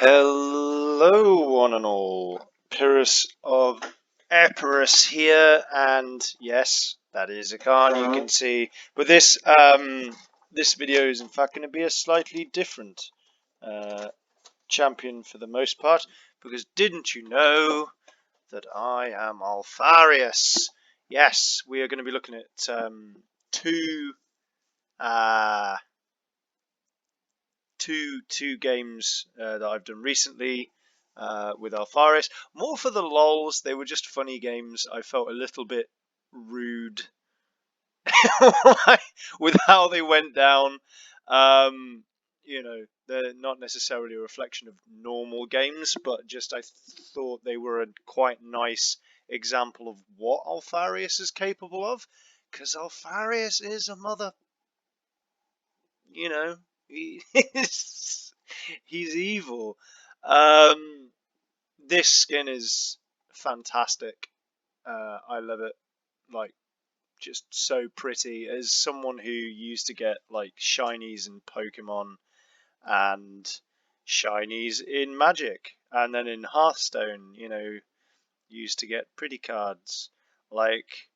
Hello, one and all. Pyrrhus of Epirus here, and yes, that is a Kharn. You can see, but this video is in fact going to be a slightly different champion for the most part, because didn't you know that I am Alpharius? Yes, we are going to be looking at two games that I've done recently with Alpharius. More for the lols. They were just funny games. I felt a little bit rude with how they went down. You know, they're not necessarily a reflection of normal games, but just I thought they were a quite nice example of what Alpharius is capable of. Because Alpharius is a mother... You know, he's evil. This skin is fantastic. I love it. Like, just so pretty. As someone who used to get like shinies in Pokemon and shinies in Magic, and then in Hearthstone, you know, used to get pretty cards. Like,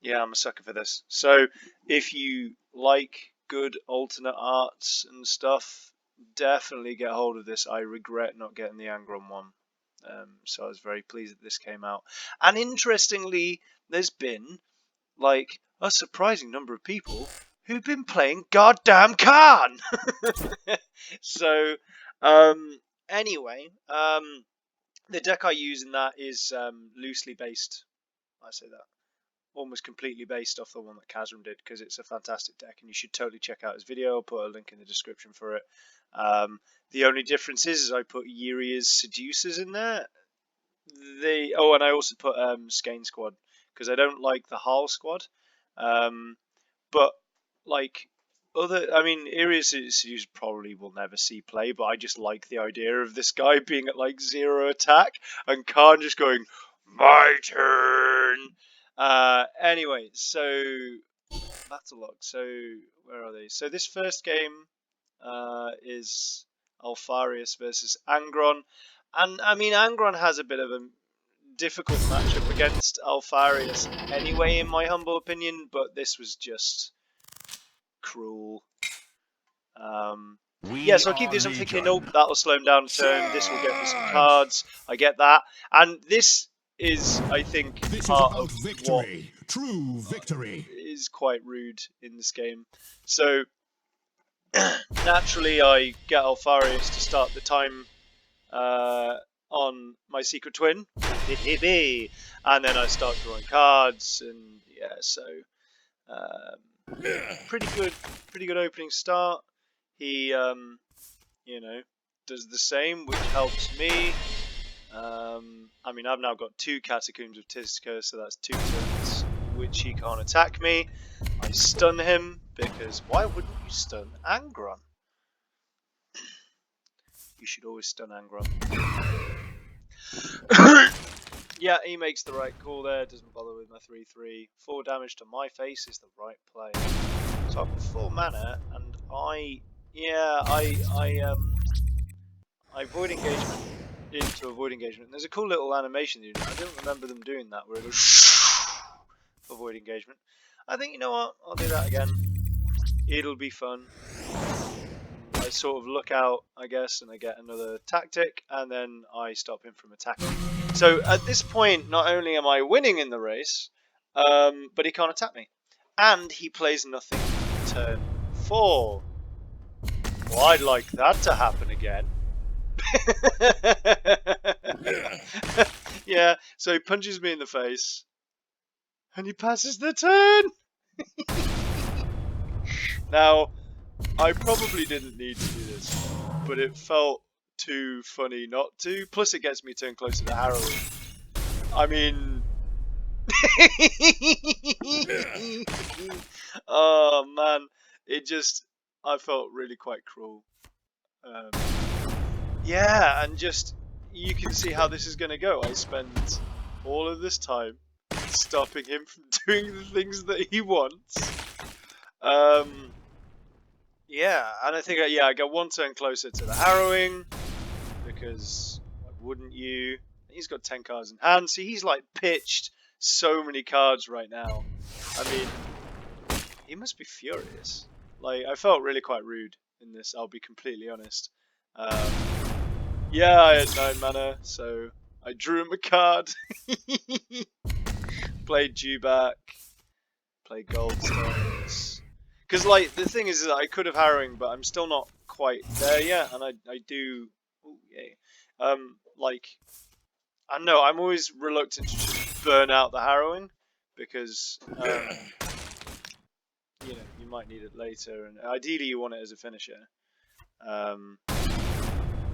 yeah, I'm a sucker for this. So if you like good alternate arts and stuff, definitely get hold of this. I regret not getting the Angron one. So I was very pleased that this came out. And interestingly, there's been like a surprising number of people who've been playing goddamn Kharn. So anyway, the deck I use in that is loosely based. I say that. Almost completely based off the one that Kazrim did, because it's a fantastic deck and you should totally check out his video. I'll put a link in the description for it. The only difference is I put Yuria's Seducers in there. And I also put Skane Squad, because I don't like the Harl Squad. But like Yuria's Seducers probably will never see play, but I just like the idea of this guy being at like 0 attack and Kharn just going, my turn. Anyway, so battle log. So where are they? So this first game is Alpharius versus Angron, and I mean Angron has a bit of a difficult matchup against Alpharius anyway, in my humble opinion. But this was just cruel. Yeah, so I keep this. I'm thinking, nope, that'll slow him down a turn. This will get me some cards. I get that, and this is, I think, part of victory. True victory is quite rude in this game. So naturally, I get Alpharius to start the time on my secret twin, and then I start drawing cards, and yeah, so pretty good opening start. He, you know, does the same, which helps me. I mean, I've now got 2 Catacombs of Tisca, so that's 2 turns which he can't attack me. I stun him, because why wouldn't you stun Angron? You should always stun Angron. Yeah, he makes the right call there, doesn't bother with my 3-3. 4 damage to my face is the right play. So I've got 4 mana, and I avoid engagement into avoid engagement. And there's a cool little animation you do. I don't remember them doing that, where it goes avoid engagement. I think, you know what, I'll do that again. It'll be fun. I sort of look out, I guess, and I get another tactic, and then I stop him from attacking. So at this point, not only am I winning in the race, but he can't attack me. And he plays nothing turn 4. Well, I'd like that to happen again. Yeah, so he punches me in the face, and he passes the turn. Now, I probably didn't need to do this, but it felt too funny not to. Plus, it gets me a turn closer to harrowing. I mean, oh man, I felt really quite cruel. Yeah, and just, you can see how this is going to go. I spent all of this time stopping him from doing the things that he wants. Yeah, and I think I got 1 turn closer to the harrowing. because why wouldn't you? He's got 10 cards in hand, so he's like pitched so many cards right now. I mean, he must be furious. Like, I felt really quite rude in this, I'll be completely honest. Yeah, I had 9 mana, so I drew him a card. Played Dewback. Played Goldstones. Because, like, the thing is that I could have Harrowing, but I'm still not quite there yet, and I do... Oh, yay. Like, I don't know, I'm always reluctant to just burn out the Harrowing, because, you know, you might need it later, and ideally you want it as a finisher.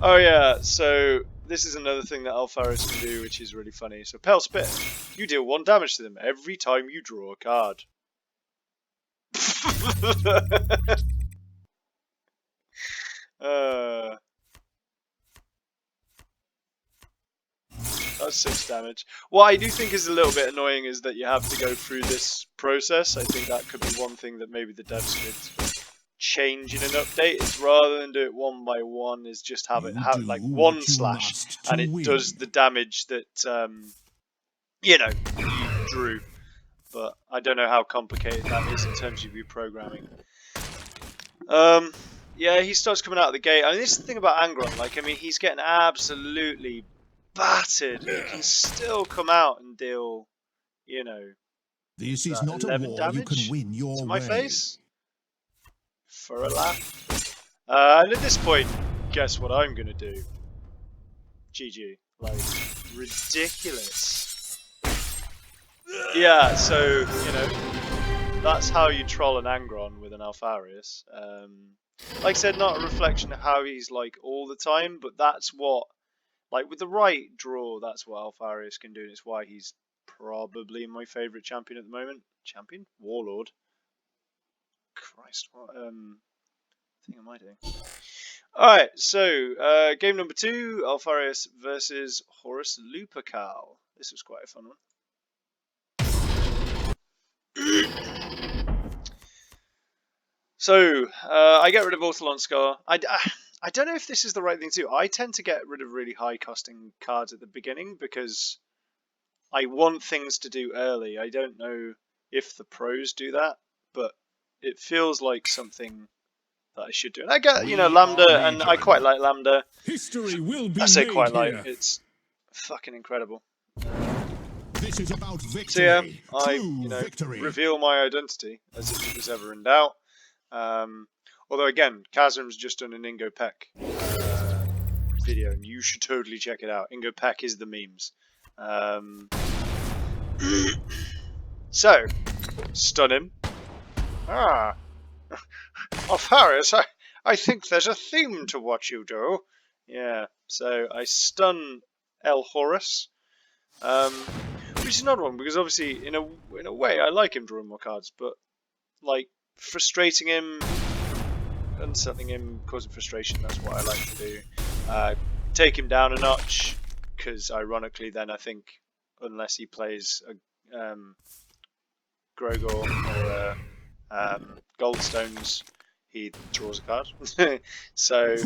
Oh yeah, so this is another thing that Alpharius can do, which is really funny. So Pale Spit, you deal 1 damage to them every time you draw a card. That's 6 damage. What I do think is a little bit annoying is that you have to go through this process. I think that could be one thing that maybe the devs could change in an update, is rather than do it 1 by 1, is just have it like 1 slash, and it does the damage that you know, you drew. But I don't know how complicated that is in terms of your programming. Yeah, he starts coming out of the gate. I mean, this is the thing about Angron. Like, I mean, he's getting absolutely battered. He can still come out and deal, you know, this is not a war you can win your to my way. face for a laugh. And at this point, guess what I'm gonna do? GG. Like, ridiculous. Yeah, so, you know, that's how you troll an Angron with an Alpharius. Like I said, not a reflection of how he's like all the time, but that's what, like with the right draw, that's what Alpharius can do, and it's why he's probably my favourite champion at the moment. Champion? Warlord? Christ, what thing am I doing? Alright, so game number 2, Alpharius versus Horus Lupercal. This was quite a fun one. So, I get rid of Ortolan Scar. I don't know if this is the right thing to do. I tend to get rid of really high costing cards at the beginning because I want things to do early. I don't know if the pros do that, but it feels like something that I should do. And I get, you know, Lambda, and I quite like Lambda. History will be I say made quite here. like, it's fucking incredible. This is about victory. So yeah, I, you know, reveal my identity as if it was ever in doubt. Although again, Kazrim's just done an Ingo Peck video, and you should totally check it out. Ingo Peck is the memes. So, stun him. Alpharius, I think there's a theme to what you do. Yeah, so I stun El Horus, which is an odd one because obviously in a way I like him drawing more cards, but like frustrating him, unsettling him, causing frustration, that's what I like to do. Take him down a notch, because ironically then I think unless he plays a Grogor or Goldstones, he draws a card. So,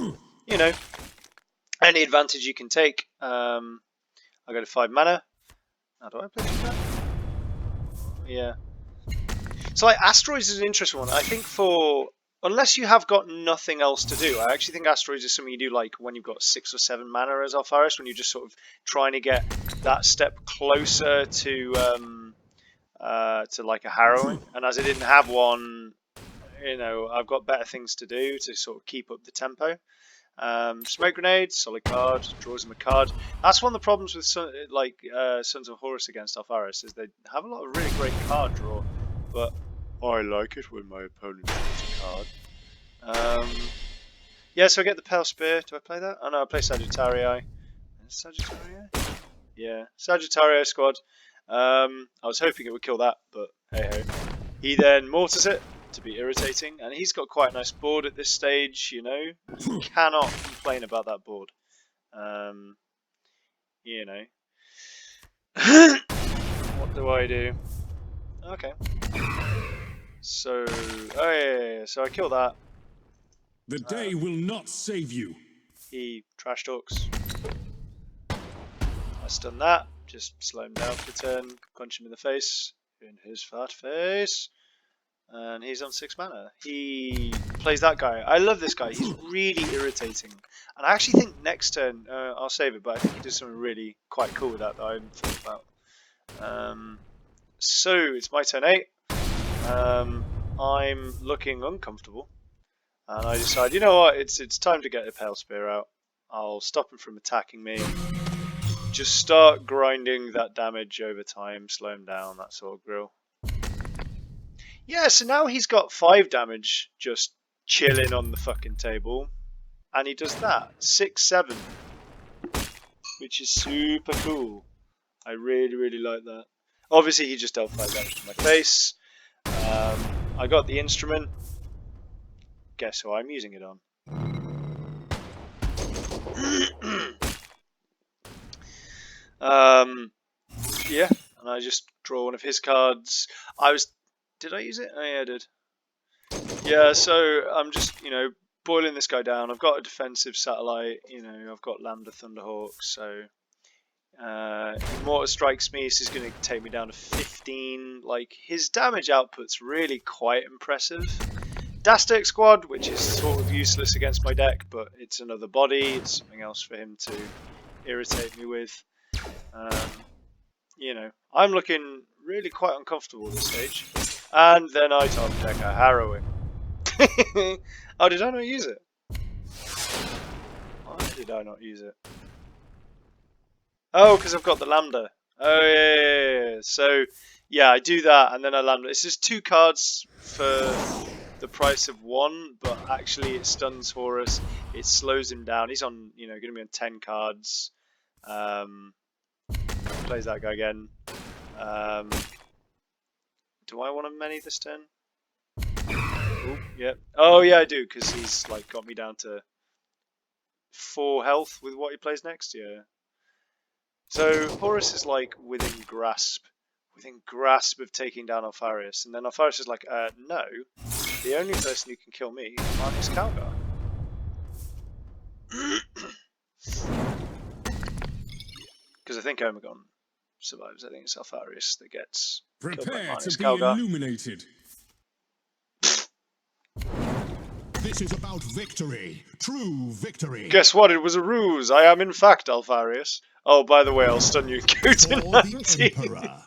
you know, any advantage you can take. I go to 5 mana. How do I play that? Yeah. So like Asteroids is an interesting one. I think for, unless you have got nothing else to do, I actually think Asteroids is something you do like when you've got 6 or 7 mana as Alpharius, when you're just sort of trying to get that step closer to like a Harrowing. And as I didn't have one, you know, I've got better things to do to sort of keep up the tempo. Smoke Grenade, solid card, draws him a card. That's one of the problems with Sons of Horus against Alpharius, is they have a lot of really great card draw, but I like it when my opponent draws a card. Yeah, so I get the Pale Spear. Do I play that? Oh no, I play Sagittarii. Sagittarii? Yeah, Sagittarii squad. I was hoping it would kill that, but hey ho. He then mortars it to be irritating, and he's got quite a nice board at this stage, you know. You cannot complain about that board. You know. What do I do? Okay. So, oh yeah, so I kill that. The day will not save you. He trash talks. I stun that. Just slow him down for a turn. Punch him in the face. In his fat face. And he's on 6 mana. He plays that guy. I love this guy. He's really irritating. And I actually think next turn, I'll save it, but I think he does something really quite cool with that I hadn't thought about. So, it's my turn 8. I'm looking uncomfortable. And I decide, you know what, it's time to get the Pale Spear out. I'll stop him from attacking me. Just start grinding that damage over time, slow him down, that sort of grill. Yeah, so now he's got 5 damage just chilling on the fucking table. And he does that. 6-7. Which is super cool. I really, really like that. Obviously, he just dealt 5 damage to my face. I got the instrument. Guess who I'm using it on? Yeah, and I just draw one of his cards. Did I use it? Oh, yeah, I did. Yeah, so I'm just, boiling this guy down. I've got a defensive satellite, I've got Lambda Thunderhawk, so Mortar strikes me, so he's going to take me down to 15. Like, his damage output's really quite impressive. Dastek Squad, which is sort of useless against my deck, but it's another body, it's something else for him to irritate me with. I'm looking really quite uncomfortable at this stage. And then I top deck a harrowing. Oh, did I not use it? Why did I not use it? Oh, because I've got the Lambda. Oh, yeah. So, yeah, I do that, and then I Lambda. It's just 2 cards for the price of 1, but actually it stuns Horus. It slows him down. He's on, going to be on 10 cards. Plays that guy again. Do I want to many this turn? Oh, yeah. Oh, yeah, I do, because he's like got me down to 4 health with what he plays next. Yeah. So Horus is like within grasp of taking down Alpharius, and then Alpharius is like, no, the only person who can kill me is Calgar. Because I think Omegon survives. I think it's Alpharius that gets killed by Prepare to be Calgar. illuminated. This is about victory. True victory. Guess what? It was a ruse. I am in fact Alpharius. Oh, by the way, I'll stun you and go to For the Emperor.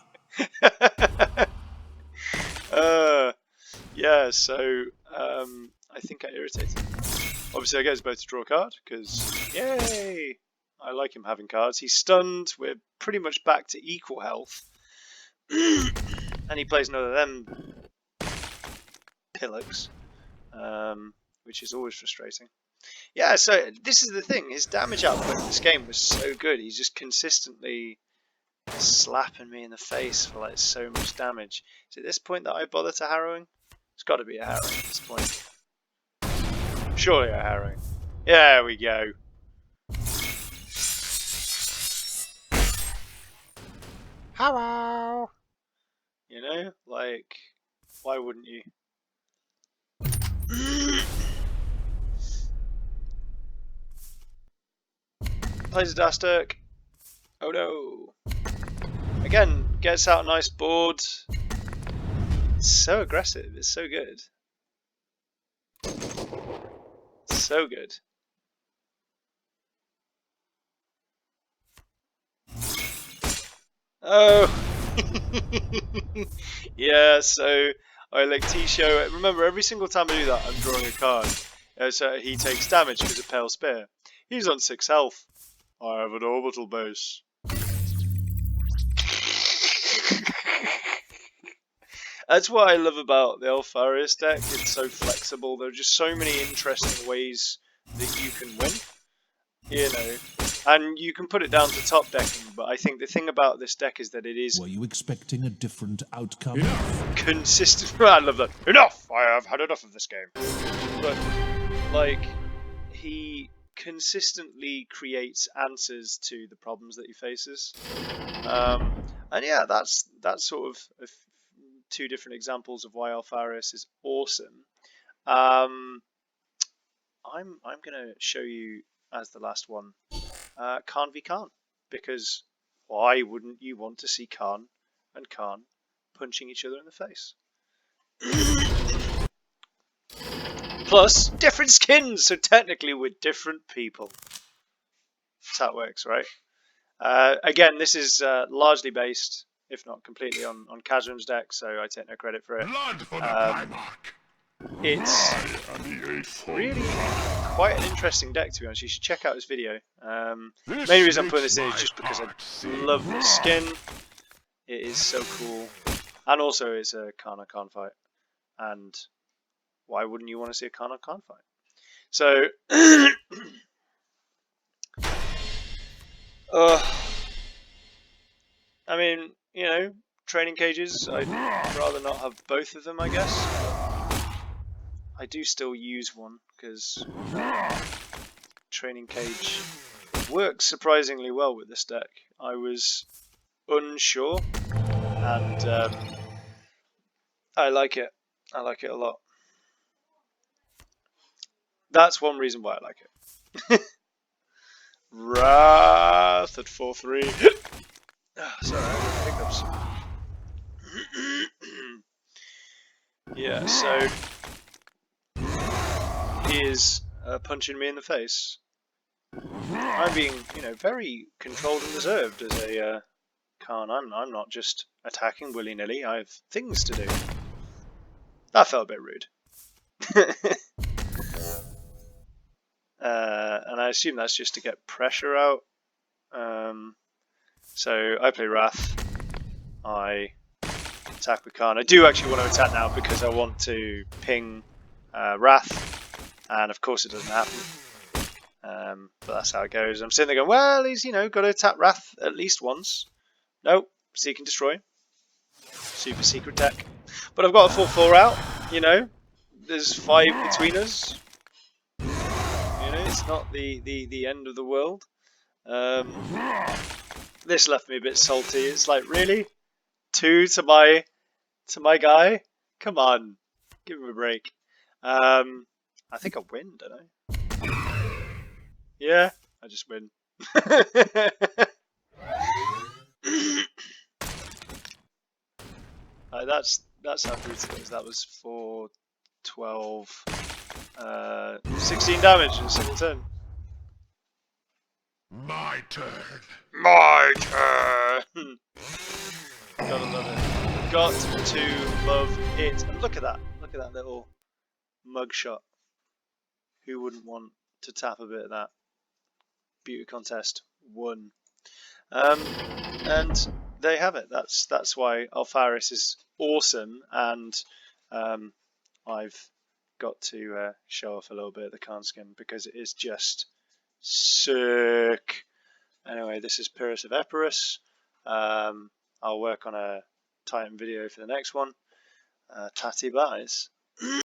Yeah, so I think I irritated him. Obviously, I get us both to draw a card, because, yay! I like him having cards. He's stunned. We're pretty much back to equal health. And he plays none of them pillocks, which is always frustrating. Yeah, so this is the thing. His damage output in this game was so good. He's just consistently slapping me in the face for like so much damage. Is it at this point that I bother to harrowing? It's got to be a harrowing at this point. Surely a harrowing. There we go. Harrow! Like, why wouldn't you? Plays a Dastek. Oh no. Again, gets out a nice board. It's so aggressive, it's so good. So good. Oh! Yeah, so I like T-show. Remember, every single time I do that, I'm drawing a card. So he takes damage because of Pale Spear. He's on 6 health. I have an orbital base. That's what I love about the Alpharius deck. It's so flexible. There are just so many interesting ways that you can win. And you can put it down to top decking, but I think the thing about this deck is that it is... Were you expecting a different outcome? Consistent. I love that. Enough! I have had enough of this game. But, like, he consistently creates answers to the problems that he faces. And yeah, that's sort of 2 different examples of why Alpharius is awesome. I'm gonna show you as the last one Kharn v Kharn, because why wouldn't you want to see Kharn and Kharn punching each other in the face? Plus, different skins, so technically we're different people. That's how it works, right? Again, this is largely based, if not completely, on Kazrim's deck, so I take no credit for it. It's really quite an interesting deck, to be honest. You should check out his video. The main reason I'm putting this in is just because I love the skin. It is so cool. And also it's a Kharn on Kharn fight. And why wouldn't you want to see a Kharn on Kharn fight? So, I mean, you know, training cages, I'd rather not have both of them, I guess. But I do still use one, because training cage works surprisingly well with this deck. I was unsure, and I like it. I like it a lot. That's one reason why I like it. Wrath at 4-3. Sorry, I got hiccups. Yeah, so he is punching me in the face. I'm being, you know, very controlled and reserved as a Kharn. I'm not just attacking willy-nilly. I have things to do. That felt a bit rude. And I assume that's just to get pressure out. So I play Wrath. I attack with Kharn. I do actually want to attack now because I want to ping Wrath, and of course it doesn't happen. But that's how it goes. I'm sitting there going, well, he's, you know, got to attack Wrath at least once. Nope, Seek and Destroy. Super secret deck. But I've got a 4-4 out, you know. There's 5 between us. You know, it's not the end of the world. This left me a bit salty. It's like, really? 2 to my guy? Come on, give him a break. I think I win, don't I? Yeah, I just win. That's how brutal it is. That was 4, 12, 16 damage in a single turn. My turn. My turn. Gotta love it. Got to love it. And look at that. Look at that little mugshot. Who wouldn't want to tap a bit of that? Beauty contest won. And there you have it. That's why Alpharius is awesome, and I've got to show off a little bit of the Kharn skin because it is just sick. Anyway, this is Pyrrhus of Epirus. I'll work on a Titan video for the next one. Tatty buys.